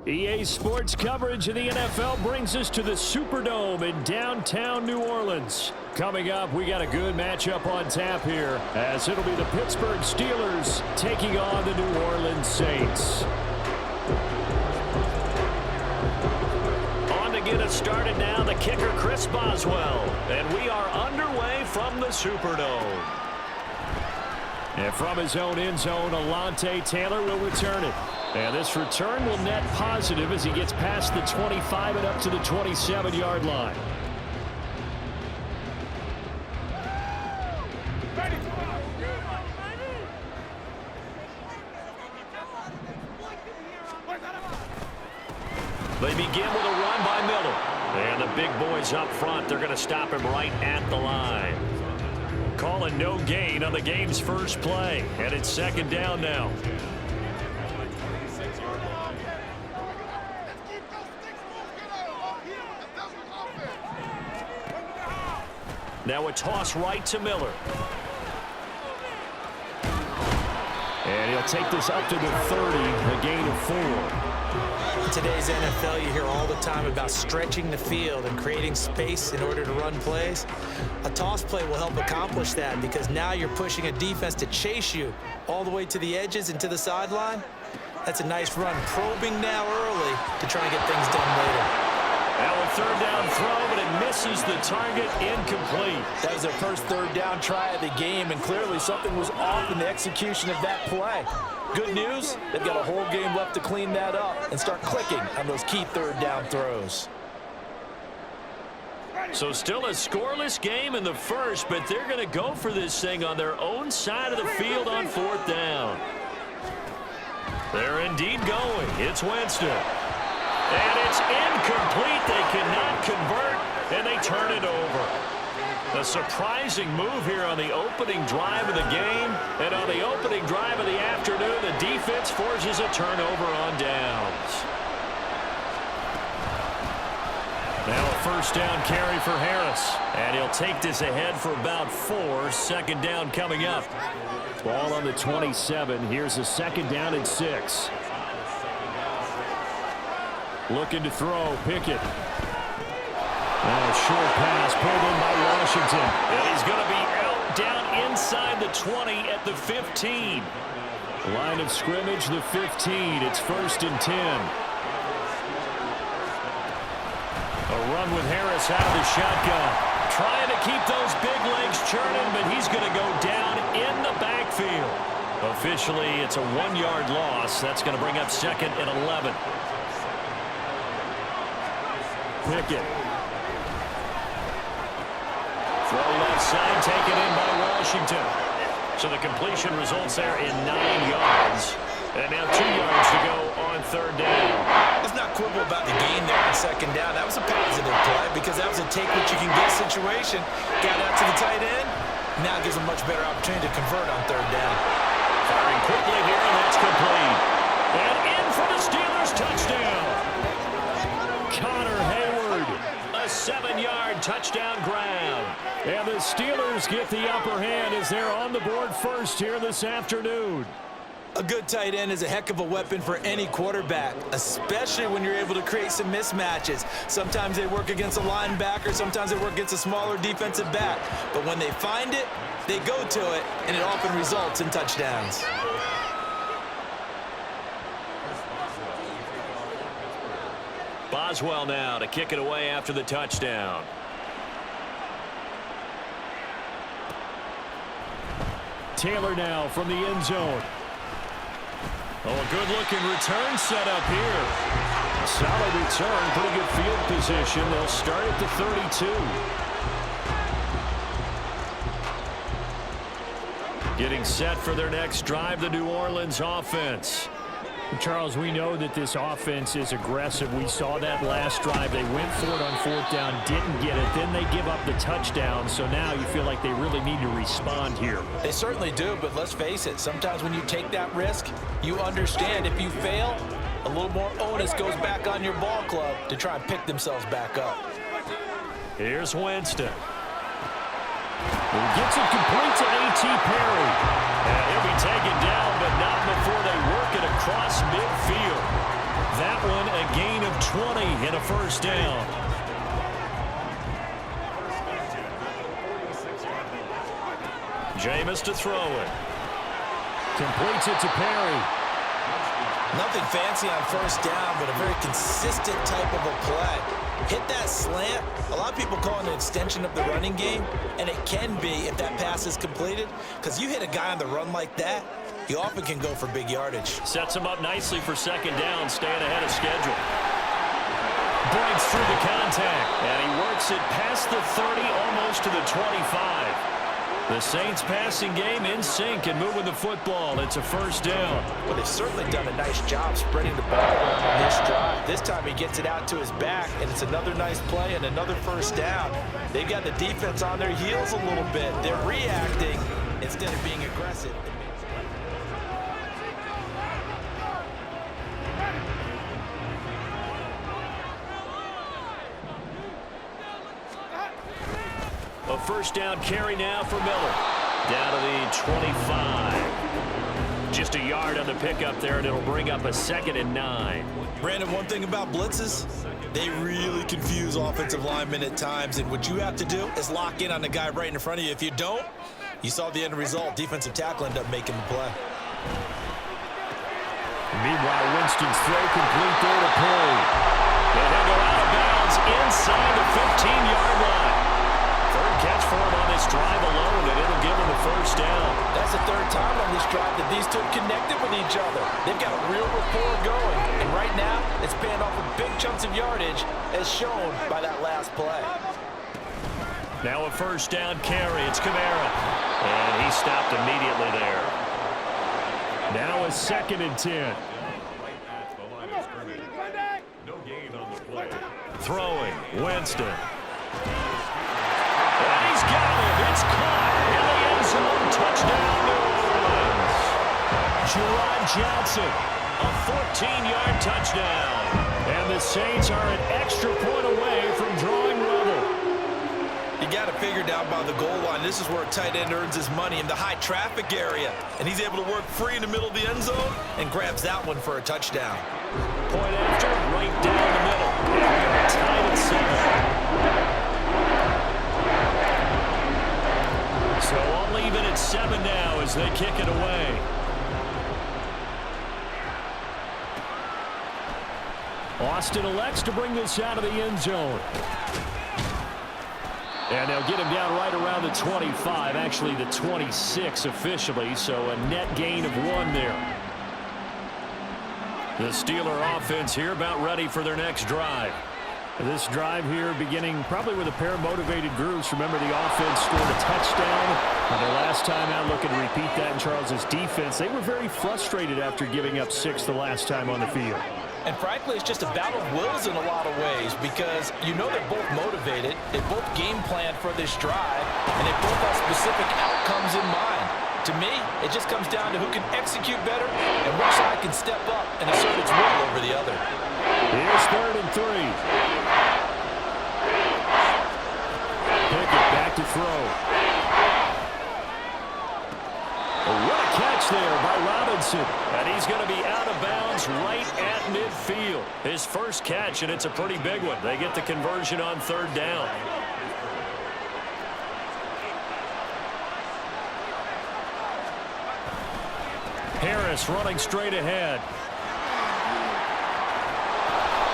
EA Sports coverage of the NFL brings us to the Superdome in downtown New Orleans. Coming up, we got a good matchup on tap here, as it'll be the Pittsburgh Steelers taking on the New Orleans Saints. On to get us started now, the kicker Chris Boswell. And we are underway from the Superdome. And from his own end zone, Alontae Taylor will return it. And this return will net positive as he gets past the 25 and up to the 27-yard line. They begin with a run by Miller. And the big boys up front, they're going to stop him right at the line. Calling no gain on the game's first play. And it's second down now. Now a toss right to Miller. And he'll take this up to the 30, a gain of 4. In today's NFL, you hear all the time about stretching the field and creating space in order to run plays. A toss play will help accomplish that because now you're pushing a defense to chase you all the way to the edges and to the sideline. That's a nice run, probing now early to try and get things done later. Now a third down throw, but it misses the target, incomplete. That was their first third down try of the game, and clearly something was off in the execution of that play. Good news, they've got a whole game left to clean that up and start clicking on those key third down throws. So still a scoreless game in the first, but they're going to go for this thing on their own side of the field on fourth down. They're indeed going. It's Winston. And it's incomplete. They cannot convert, and they turn it over. A surprising move here on the opening drive of the game. And on the opening drive of the afternoon, the defense forces a turnover on downs. Now a first down carry for Harris. And he'll take this ahead for about 4. Second down coming up. Ball on the 27. Here's a second down and 6. Looking to throw, Pickett. And a short pass pulled in by Washington. And he's going to be out down inside the 20 at the 15. Line of scrimmage, the 15. It's first and 10. A run with Harris out of the shotgun. Trying to keep those big legs churning, but he's going to go down in the backfield. Officially, it's a 1-yard loss. That's going to bring up second and 11. Pickett. Throw left side, taken in by Washington. So the completion results there in 9 yards. And now 2 yards to go on third down. Let's not quibble about the gain there on second down. That was a positive play because that was a take-what-you-can-get situation. Got out to the tight end. Now gives a much better opportunity to convert on third down. Firing quickly here, and that's complete. And in for the Steelers touchdown. Connor Hayward, a 7-yard touchdown grab. And the Steelers get the upper hand as they're on the board first here this afternoon. A good tight end is a heck of a weapon for any quarterback, especially when you're able to create some mismatches. Sometimes they work against a linebacker, sometimes they work against a smaller defensive back. But when they find it, they go to it, and it often results in touchdowns. Boswell now to kick it away after the touchdown. Taylor now from the end zone. Oh, a good-looking return set up here. Solid return, pretty good field position. They'll start at the 32. Getting set for their next drive, the New Orleans offense. Charles, we know that this offense is aggressive. We saw that last drive. They went for it on fourth down, didn't get it. Then they give up the touchdown. So now you feel like they really need to respond here. They certainly do, but let's face it. Sometimes when you take that risk, you understand if you fail, a little more onus goes back on your ball club to try and pick themselves back up. Here's Winston. He gets it complete to A.T. Perry. And he'll be taken down, but not before they work it across midfield. That one a gain of 20 and a first down. Jameis to throw it. Completes it to Perry. Nothing fancy on first down, but a very consistent type of a play. Hit that slant. A lot of people call it an extension of the running game, and it can be if that pass is completed, because you hit a guy on the run like that, he often can go for big yardage. Sets him up nicely for second down, staying ahead of schedule. Breaks through the contact, and he works it past the 30, almost to the 25. The Saints passing game in sync and moving the football. It's a first down. Well, they've certainly done a nice job spreading the ball around on this drive. This time he gets it out to his back, and it's another nice play and another first down. They've got the defense on their heels a little bit. They're reacting instead of being aggressive. A first down carry now for Miller. Down to the 25. Just a yard on the pickup there, and it'll bring up a 2nd and 9. Brandon, one thing about blitzes, they really confuse offensive linemen at times, and what you have to do is lock in on the guy right in front of you. If you don't, you saw the end result. Defensive tackle ended up making the play. Meanwhile, Winston's throw complete there to Perry. And he'll go out of bounds inside the 15-yard line. Third catch for him on this drive alone, and it'll give him the first down. That's the third time on this drive that these two connected with each other. They've got a real rapport going, and right now it's paying off with big chunks of yardage, as shown by that last play. Now a first down carry. It's Kamara, and he stopped immediately there. Now a 2nd and 10. No gain on the play. Throwing, Winston. And he's got it. It's caught in the end zone. Touchdown, New Orleans. Jerron Johnson, a 14-yard touchdown. And the Saints are an extra point away from drawing level. You got to figure down by the goal line. This is where a tight end earns his money, in the high traffic area. And he's able to work free in the middle of the end zone and grabs that one for a touchdown. Point after, right down the middle. And we are tied at 7. So all even at 7 now as they kick it away. Austin elects to bring this out of the end zone. And they'll get him down right around the 25, actually the 26 officially, so a net gain of 1 there. The Steeler offense here about ready for their next drive. This drive here beginning probably with a pair of motivated groups. Remember, the offense scored a touchdown on their last time out. Looking to repeat that in Charles's defense. They were very frustrated after giving up 6 the last time on the field. And frankly, it's just a battle of wills in a lot of ways, because you know they're both motivated, they both game plan for this drive, and they both have specific outcomes in mind. To me, it just comes down to who can execute better and which side can step up and assert its will over the other. Here's 3rd and 3. Pickett back to throw. What a catch there by Robinson. And he's going to be out of bounds right at midfield. His first catch, and it's a pretty big one. They get the conversion on 3rd down. Harris running straight ahead.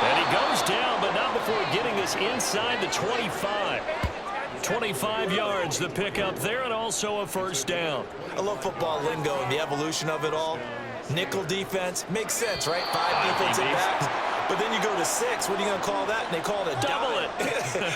And he goes down, but not before getting this inside the 25. 25 yards, the pickup there, and also a first down. I love football lingo and the evolution of it all. Nickel defense makes sense, right? 5 defensive backs. But then you go to 6. What are you going to call that? And they call it a double dime.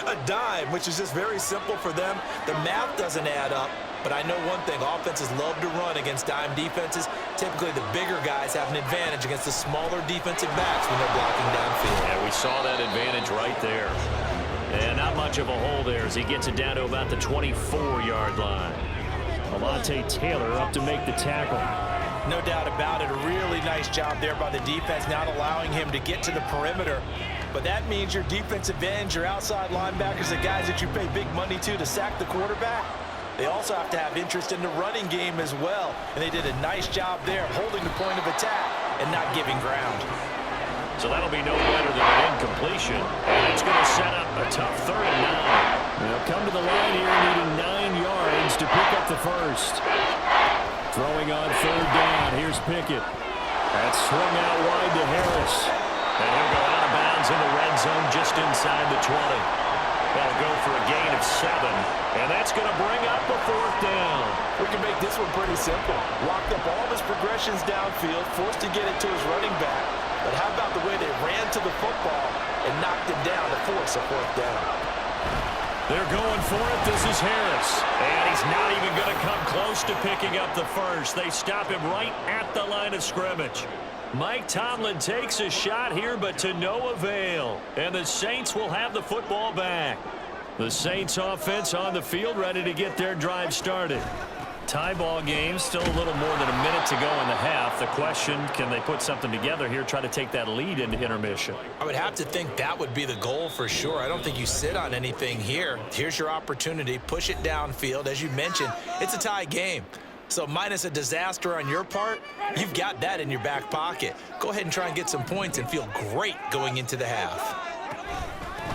A dime, which is just very simple for them. The math doesn't add up. But I know one thing, offenses love to run against dime defenses. Typically, the bigger guys have an advantage against the smaller defensive backs when they're blocking downfield. Yeah, we saw that advantage right there. And not much of a hole there as he gets it down to about the 24-yard line. Alontae Taylor up to make the tackle. No doubt about it. A really nice job there by the defense, not allowing him to get to the perimeter. But that means your defensive ends, your outside linebackers, the guys that you pay big money to sack the quarterback, they also have to have interest in the running game as well. And they did a nice job there, holding the point of attack and not giving ground. So that'll be no better than an incompletion. And it's going to set up a tough 3rd and 9. They'll come to the line here needing 9 yards to pick up the first. Throwing on 3rd down. Here's Pickett. That's swung out wide to Harris. And he'll go out of bounds in the red zone just inside the 20. They'll go for a gain of 7. And that's going to bring up a 4th down. We can make this one pretty simple. Locked up all of his progressions downfield, forced to get it to his running back. But how about the way they ran to the football and knocked him down to force a 4th down? They're going for it. This is Harris. And he's not even going to come close to picking up the first. They stop him right at the line of scrimmage. Mike Tomlin takes a shot here, but to no avail. And the Saints will have the football back. The Saints offense on the field, ready to get their drive started. Tie ball game, still a little more than a minute to go in the half. The question, can they put something together here, try to take that lead into intermission? I would have to think that would be the goal for sure. I don't think you sit on anything here. Here's your opportunity. Push it downfield. As you mentioned, it's a tie game. So minus a disaster on your part, you've got that in your back pocket. Go ahead and try and get some points and feel great going into the half.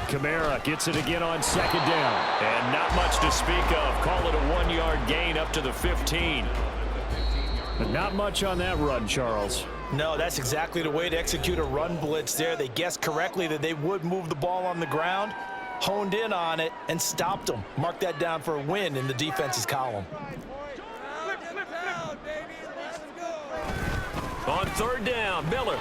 Kamara gets it again on 2nd down. And not much to speak of. Call it a 1-yard gain up to the 15. But not much on that run, Charles. No, that's exactly the way to execute a run blitz there. They guessed correctly that they would move the ball on the ground, honed in on it, and stopped them. Mark that down for a win in the defense's column. On 3rd down, Miller.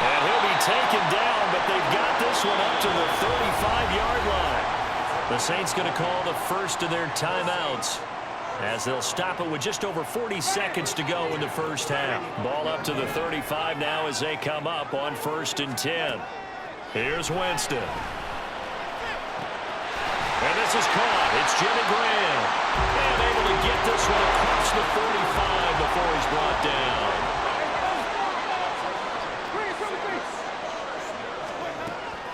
And he'll be taken down, but they've got this one up to the 35-yard line. The Saints going to call the first of their timeouts as they'll stop it with just over 40 seconds to go in the first half. Ball up to the 35 now as they come up on 1st and 10. Here's Winston. And this is caught. It's Jimmy Graham. And able to get this one across the 45 before he's brought down.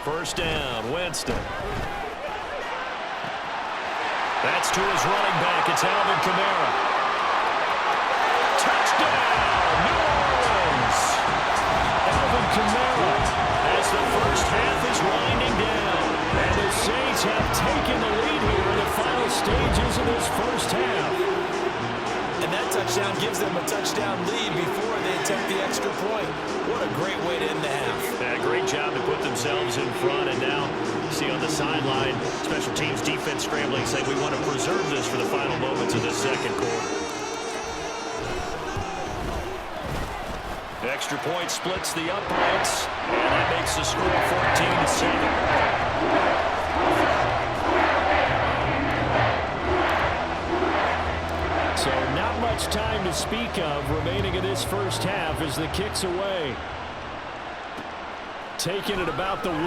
First down, Winston. That's to his running back. It's Alvin Kamara. Touchdown, New Orleans. Alvin Kamara as the first half is winding down. And the Saints have taken the lead here in the final stages of this first half. And that touchdown gives them a touchdown lead before they attempt the extra point. What a great way to end the half. Yeah, great job to put themselves in front. And now, see on the sideline, special teams defense scrambling, saying we want to preserve this for the final moments of this second quarter. Extra point splits the uprights, and that makes the score 14-7. So not much time to speak of remaining in this first half as the kick's away. Taking it about the 1.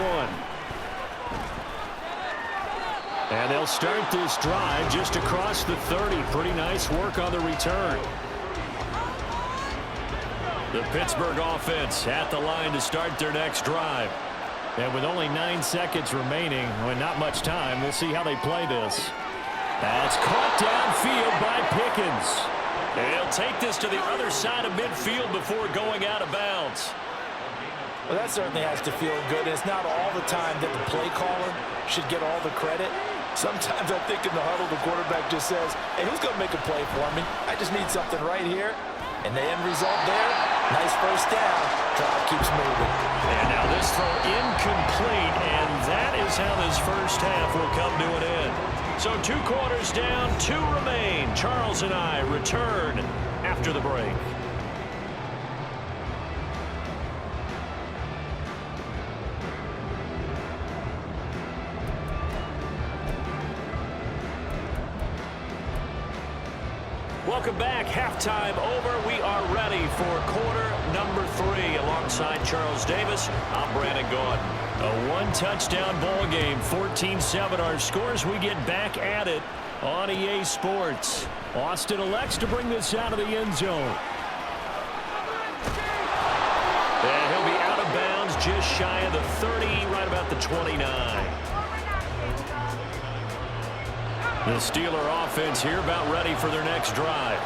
And they'll start this drive just across the 30. Pretty nice work on the return. The Pittsburgh offense at the line to start their next drive. And with only 9 seconds remaining, with not much time, we'll see how they play this. That's caught downfield by Pickens. And he'll take this to the other side of midfield before going out of bounds. Well, that certainly has to feel good. It's not all the time that the play caller should get all the credit. Sometimes I think in the huddle, the quarterback just says, hey, who's going to make a play for me? I just need something right here. And the end result there, nice first down. Drive keeps moving. And now this throw incomplete, and that is how this first half will come to an end. So 2 quarters down, 2 remain. Charles and I return after the break. Welcome back. Halftime over. We are ready for quarter number 3. Alongside Charles Davis, I'm Brandon Gaudin. A 1-touchdown ball game, 14-7 our scores. We get back at it on EA Sports. Austin elects to bring this out of the end zone. And he'll be out of bounds just shy of the 30, right about the 29. The Steeler offense here about ready for their next drive.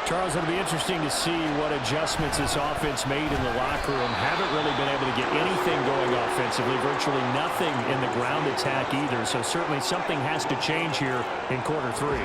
Charles, it'll be interesting to see what adjustments this offense made in the locker room. Haven't really been able to get anything going offensively, virtually nothing in the ground attack either. So certainly something has to change here in quarter 3.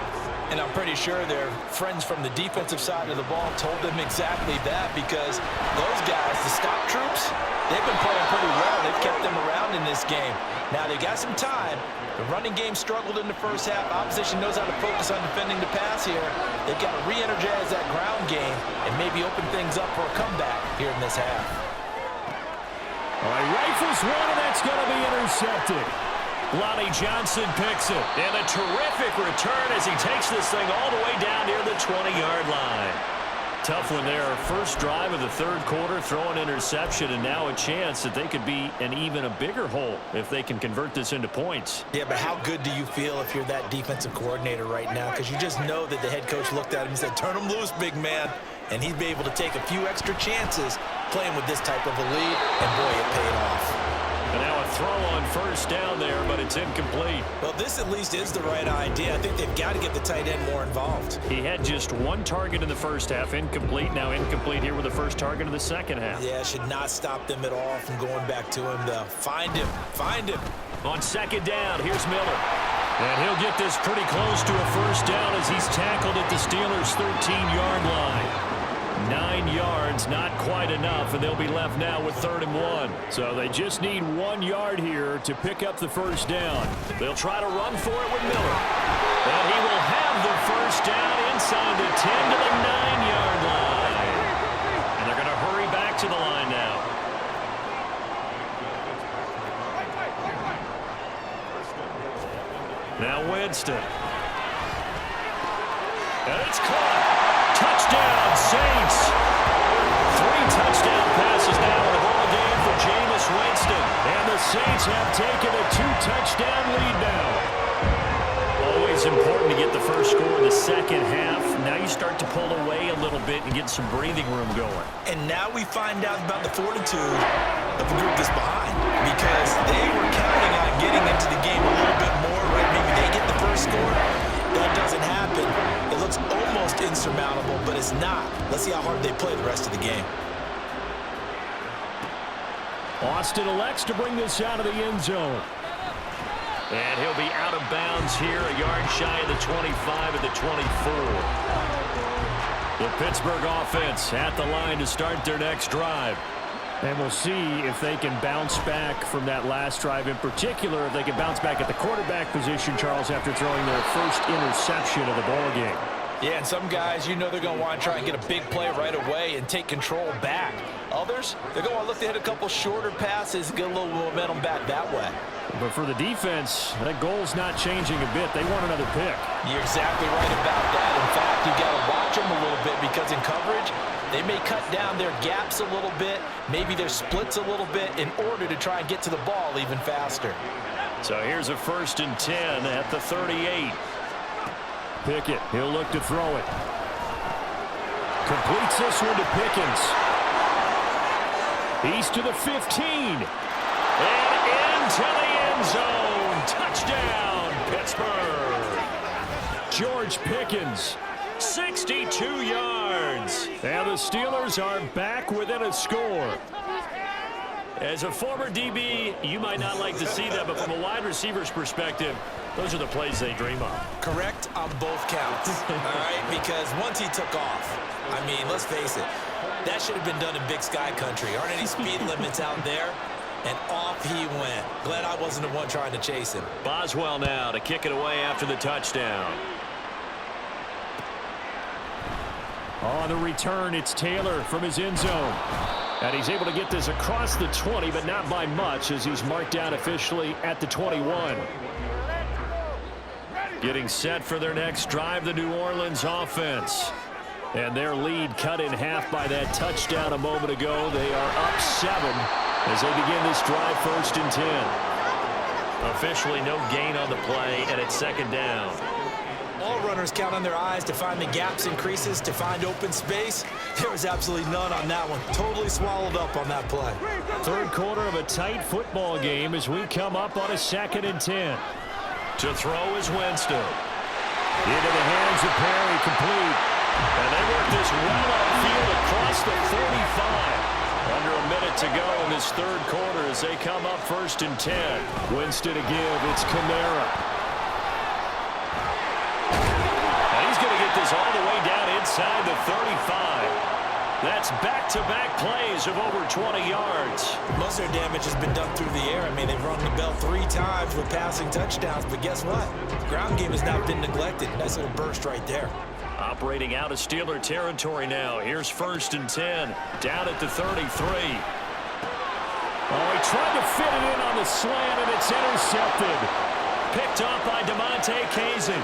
And I'm pretty sure their friends from the defensive side of the ball told them exactly that, because those guys, the stop troops, they've been playing pretty well. They've kept them around in this game. Now they got some time. The running game struggled in the first half. Opposition knows how to focus on defending the pass here. They've got to re-energize that ground game and maybe open things up for a comeback here in this half. All right, rifles one, and that's going to be intercepted. Lonnie Johnson picks it. And a terrific return as he takes this thing all the way down near the 20-yard line. Tough one there. First drive of the third quarter, throw an interception, and now a chance that they could be an even a bigger hole if they can convert this into points. Yeah, but how good do you feel if you're that defensive coordinator right now? Because you just know that the head coach looked at him and said, turn him loose, big man. And he'd be able to take a few extra chances playing with this type of a lead, and boy, it paid off. And now a throw on first down there, but it's incomplete. Well, this at least is the right idea. I think they've got to get the tight end more involved. He had just one target in the first half, incomplete. Now incomplete here with the first target of the second half. Yeah, should not stop them at all from going back to him, though. Find him. Find him. On second down, here's Miller. And he'll get this pretty close to a first down as he's tackled at the Steelers' 13-yard line. 9 yards, not quite enough, and they'll be left now with 3rd and 1. So they just need 1 yard here to pick up the first down. They'll try to run for it with Miller. And he will have the first down inside the 10 to the 9-yard line. And they're going to hurry back to the line now. Now Winston. And it's caught. Touchdown, Saints. 3 touchdown passes now in the ball game for Jameis Winston. And the Saints have taken a 2-touchdown lead now. Always important to get the first score in the second half. Now you start to pull away a little bit and get some breathing room going. And now we find out about the fortitude of the group that's behind, because they were counting on getting into the game a little bit more, right? Maybe they get the first score. That doesn't happen. It looks almost insurmountable, but it's not. Let's see how hard they play the rest of the game. Austin elects to bring this out of the end zone. And he'll be out of bounds here, a yard shy of the 25 at the 24. The Pittsburgh offense at the line to start their next drive. And we'll see if they can bounce back from that last drive, in particular, if they can bounce back at the quarterback position, Charles, after throwing their first interception of the ballgame. Yeah, and some guys, you know they're going to want to try and get a big play right away and take control back. Others, they're going to look to hit a couple shorter passes and get a little momentum back that way. But for the defense, that goal's not changing a bit. They want another pick. You're exactly right about that. In fact, you got to watch them a little bit, because in coverage, they may cut down their gaps a little bit, maybe their splits a little bit, in order to try and get to the ball even faster. So here's a 1st and 10 at the 38. Pickett, he'll look to throw it. Completes this one to Pickens. He's to the 15. And into the end zone. Touchdown, Pittsburgh. George Pickens. 62 yards. And the Steelers are back within a score. As a former DB, you might not like to see that, but from a wide receiver's perspective, those are the plays they dream of. Correct on both counts, all right? Because once he took off, I mean, let's face it, that should have been done in Big Sky Country. Aren't any speed limits out there? And off he went. Glad I wasn't the one trying to chase him. Boswell now to kick it away after the touchdown. On the return, it's Taylor from his end zone. And he's able to get this across the 20, but not by much, as he's marked down officially at the 21. Getting set for their next drive, the New Orleans offense. And their lead cut in half by that touchdown a moment ago. They are up 7 as they begin this drive, 1st and 10. Officially no gain on the play, and it's 2nd down. All runners count on their eyes to find the gaps and creases, to find open space. There was absolutely none on that one. Totally swallowed up on that play. Third quarter of a tight football game as we come up on a 2nd and 10. To throw is Winston. Into the hands of Perry, complete. And they work this well upfield across the 45. Under a minute to go in this third quarter as they come up 1st and 10. Winston to give. It's Kamara. And he's going to get this all the way down inside the 35. That's back-to-back plays of over 20 yards. Most of their damage has been done through the air. I mean, they've rung the bell 3 times with passing touchdowns, but guess what? The ground game has not been neglected. Nice little burst right there. Operating out of Steeler territory now. Here's 1st and 10. Down at the 33. Oh, he tried to fit it in on the slant, and it's intercepted. Picked off by DeMonte Casey.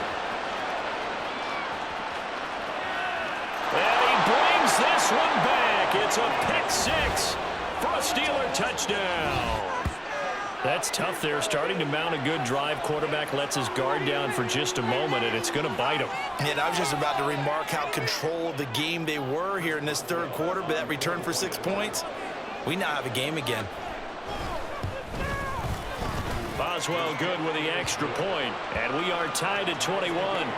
And he brings this one back. It's a pick 6 for a Steeler touchdown. That's tough there, starting to mount a good drive. Quarterback lets his guard down for just a moment, and it's going to bite him. And I was just about to remark how controlled the game they were here in this third quarter, but that return for 6 points, we now have a game again. Boswell good with the extra point, and we are tied at 21.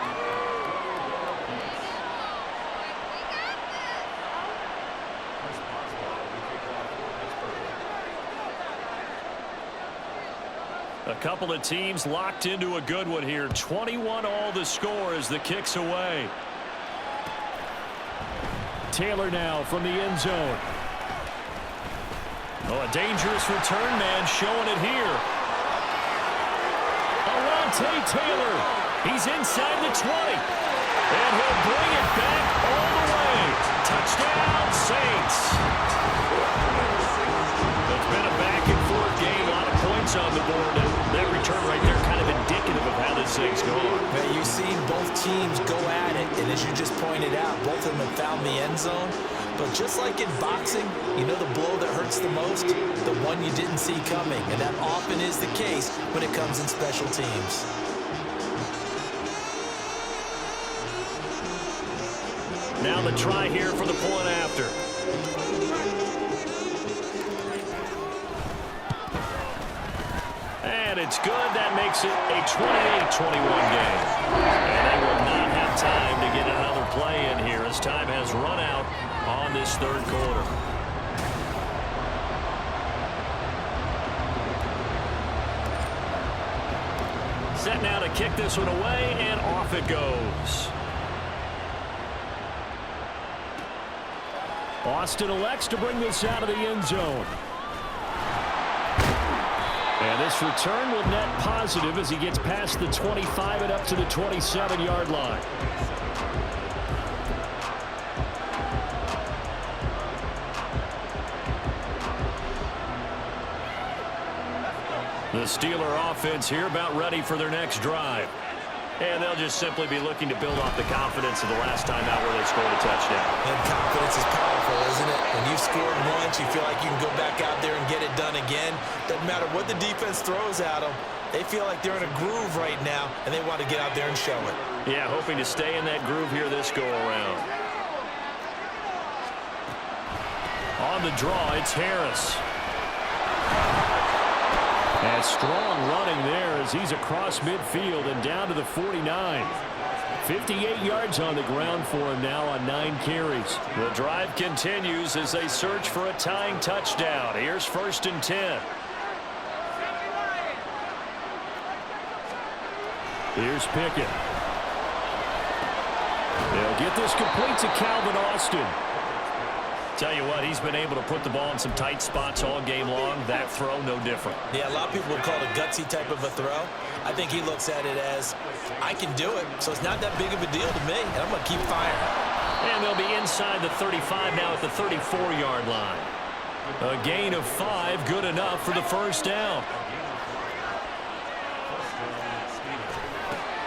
A couple of teams locked into a good one here. 21 all the score as the kick's away. Taylor now from the end zone. Oh, a dangerous return man showing it here. Alontae Taylor. He's inside the 20. And he'll bring it back all the way. Touchdown, Saints. It's been a back-and-forth game. A lot of points on the board. And that return right there kind of indicative of how this thing's going. Man, you've seen both teams go at it, and as you just pointed out, both of them have found the end zone. But just like in boxing, you know the blow that hurts the most? The one you didn't see coming, and that often is the case when it comes in special teams. Now the try here for the point after. And it's good. That makes it a 28-21 game. And they will not have time to get another play in here as time has run out on this third quarter. Set now to kick this one away, and off it goes. Austin elects to bring this out of the end zone. And this return will net positive as he gets past the 25 and up to the 27-yard line. The Steeler offense here about ready for their next drive. And they'll just simply be looking to build off the confidence of the last time out where they scored a touchdown. And confidence is powerful, isn't it? When you've scored once, you feel like you can go back out there and get it done again. Doesn't matter what the defense throws at them. They feel like they're in a groove right now, and they want to get out there and show it. Yeah, hoping to stay in that groove here this go-around. On the draw, it's Harris. And strong running there as he's across midfield and down to the 49. 58 yards on the ground for him now on 9 carries. The drive continues as they search for a tying touchdown. Here's 1st and 10. Here's Pickett. They'll get this complete to Calvin Austin. Tell you what, he's been able to put the ball in some tight spots all game long. That throw, no different. Yeah, a lot of people would call it a gutsy type of a throw. I think he looks at it as, I can do it, so it's not that big of a deal to me, and I'm going to keep firing. And they'll be inside the 35 now at the 34-yard line. A gain of 5, good enough for the first down.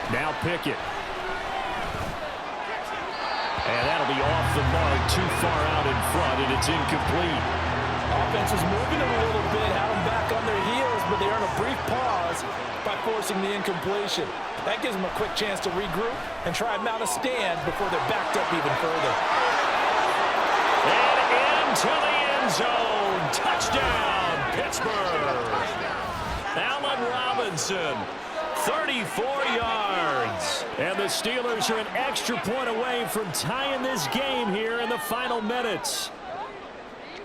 Now Pickett. And that'll be off the mark, too far out in front, and it's incomplete. Offense is moving them a little bit, had them back on their heels, but they earn a brief pause by forcing the incompletion. That gives them a quick chance to regroup and try and mount a stand before they're backed up even further. And into the end zone. Touchdown, Pittsburgh. Allen Robinson 34 yards. And the Steelers are an extra point away from tying this game here in the final minutes.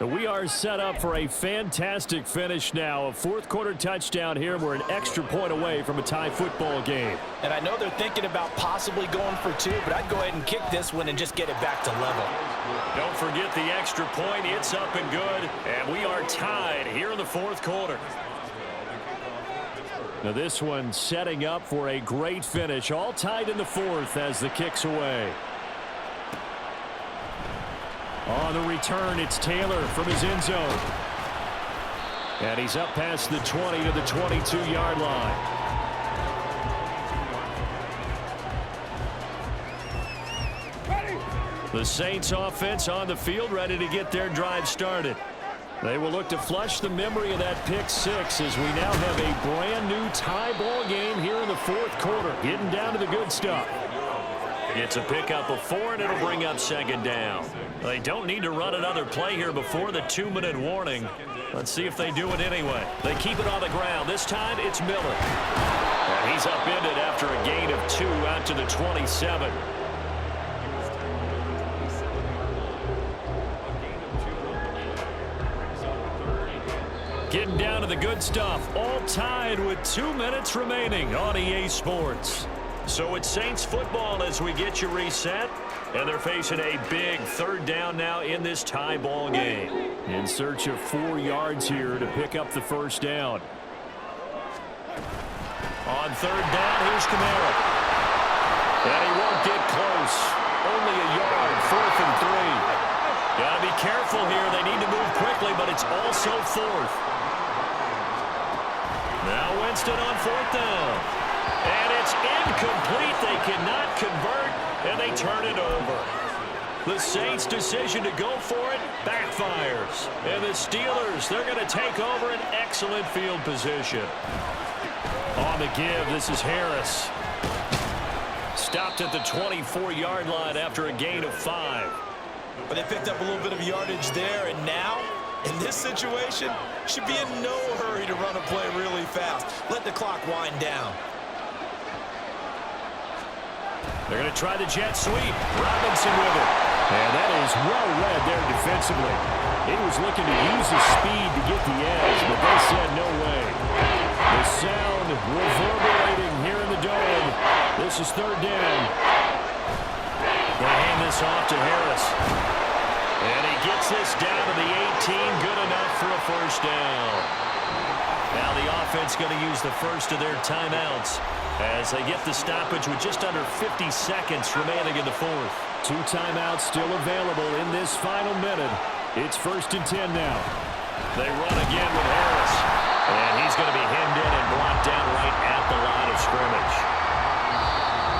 We are set up for a fantastic finish now. A fourth-quarter touchdown here. We're an extra point away from a tie football game. And I know they're thinking about possibly going for two, but I'd go ahead and kick this one and just get it back to level. Don't forget the extra point. It's up and good. And we are tied here in the fourth quarter. Now this one setting up for a great finish. All tied in the fourth as the kick's away. On the return, it's Taylor from his end zone. And he's up past the 20 to the 22-yard line. The Saints offense on the field, ready to get their drive started. They will look to flush the memory of that pick six as we now have a brand new tie ball game here in the fourth quarter. Getting down to the good stuff. It's a pickup of 4, and it'll bring up second down. They don't need to run another play here before the 2-minute warning. Let's see if they do it anyway. They keep it on the ground. This time it's Miller. And he's upended after a gain of 2 out to the 27. Getting down to the good stuff. All tied with 2 minutes remaining on EA Sports. So it's Saints football as we get you reset. And they're facing a big third down now in this tie ball game. In search of 4 yards here to pick up the first down. On third down, here's Kamara. And he won't get close. Only a yard, 4th and 3. Got to be careful here. They need to move quickly, but it's also 4th. Now Winston on 4th down. And it's incomplete. They cannot convert, and they turn it over. The Saints' decision to go for it backfires. And the Steelers, they're going to take over an excellent field position. On the give, this is Harris. Stopped at the 24-yard line after a gain of 5. But they picked up a little bit of yardage there, and now, in this situation, should be in no hurry to run a play really fast. Let the clock wind down. They're going to try the jet sweep. Robinson with it. And that is well read there defensively. He was looking to use his speed to get the edge, but they said no way. The sound reverberating here in the dome. This is third down. They hand this off to Harris. And he gets this down to the 18. Good enough for a first down. Now the offense going to use the first of their timeouts as they get the stoppage with just under 50 seconds remaining in the fourth. 2 timeouts still available in this final minute. It's 1st and 10 now. They run again with Harris. And he's going to be hemmed in and blocked down right at the line of scrimmage.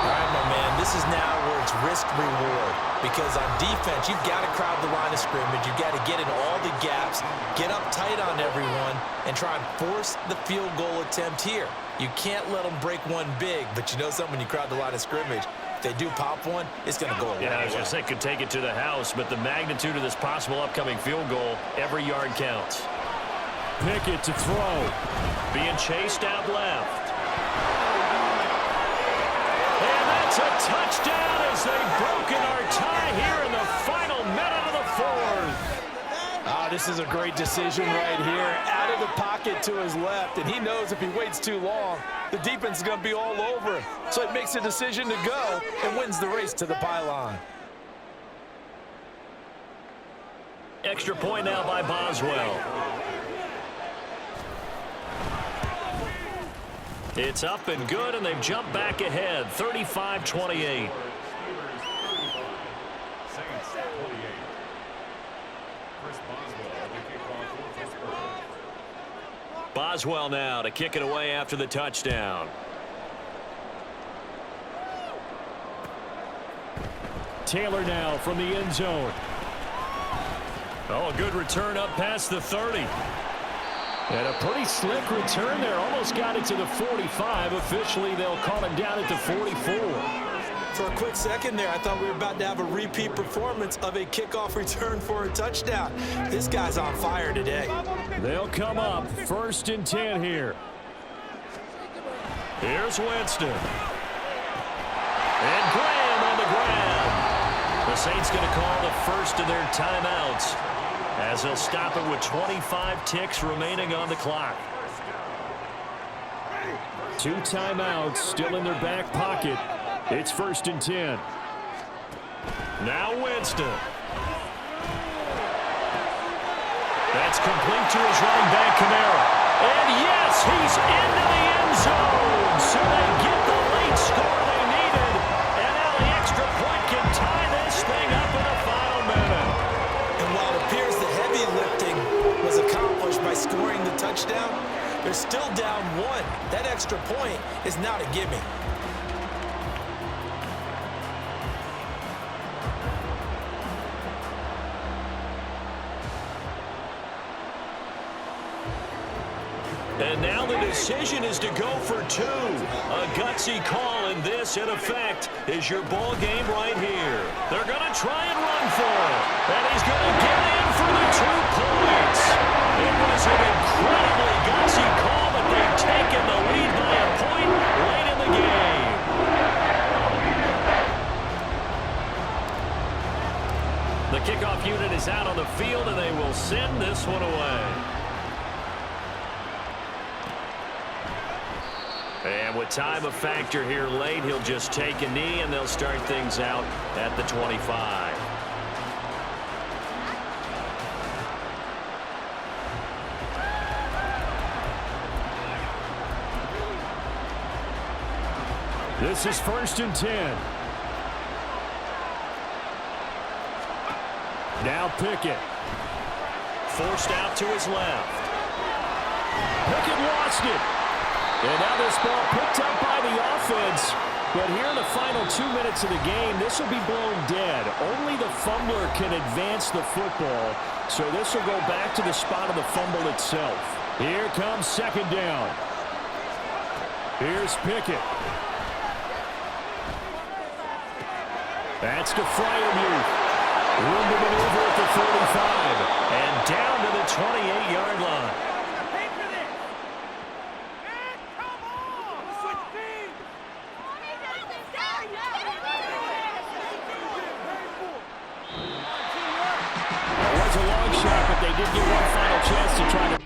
All right, my man, this is now where it's risk-reward. Because on defense, you've got to crowd the line of scrimmage. You've got to get in all the gaps, get up tight on everyone, and try and force the field goal attempt here. You can't let them break one big, but you know something, when you crowd the line of scrimmage, if they do pop one, it's going to go away. Yeah, I was going to say, could take it to the house, but the magnitude of this possible upcoming field goal, every yard counts. Pickett to throw. Being chased out left. And that's a touchdown as they've broken our tie here in the final minute of the fourth. This is a great decision right here. Out of the pocket to his left, and he knows if he waits too long, the defense is going to be all over him. So he makes a decision to go and wins the race to the pylon. Extra point now by Boswell. It's up and good, and they've jumped back ahead, 35-28. Boswell now to kick it away after the touchdown. Taylor now from the end zone. Oh, a good return up past the 30. And a pretty slick return there. Almost got it to the 45. Officially, they'll call him down at the 44. For a quick second there, I thought we were about to have a repeat performance of a kickoff return for a touchdown. This guy's on fire today. They'll come up 1st and 10 here. Here's Winston. And Graham on the ground. The Saints going to call the first of their timeouts as they'll stop it with 25 ticks remaining on the clock. 2 timeouts still in their back pocket. It's 1st and 10. Now Winston. That's complete to his running back, Kamara. And yes, he's into the end zone. So they get the late score they needed. And now the extra point can tie this thing up in the final minute. And while it appears the heavy lifting was accomplished by scoring the touchdown, they're still down 1. That extra point is not a gimme. And now the decision is to go for 2. A gutsy call, and this, in effect, is your ball game right here. They're going to try and run for it. And he's going to get in for the 2 points. It was an incredibly gutsy call, but they've taken the lead by a point late in the game. The kickoff unit is out on the field, and they will send this one away. And with time a factor here late, he'll just take a knee, and they'll start things out at the 25. This is 1st and 10. Now Pickett. Forced out to his left. Pickett lost it. And now this ball picked up by the offense. But here in the final 2 minutes of the game, this will be blown dead. Only the fumbler can advance the football. So this will go back to the spot of the fumble itself. Here comes 2nd down. Here's Pickett. That's to Freiermuth. Room to maneuver at the 35. And down to the 28-yard line. It was a long shot, but they did get one final chance to try to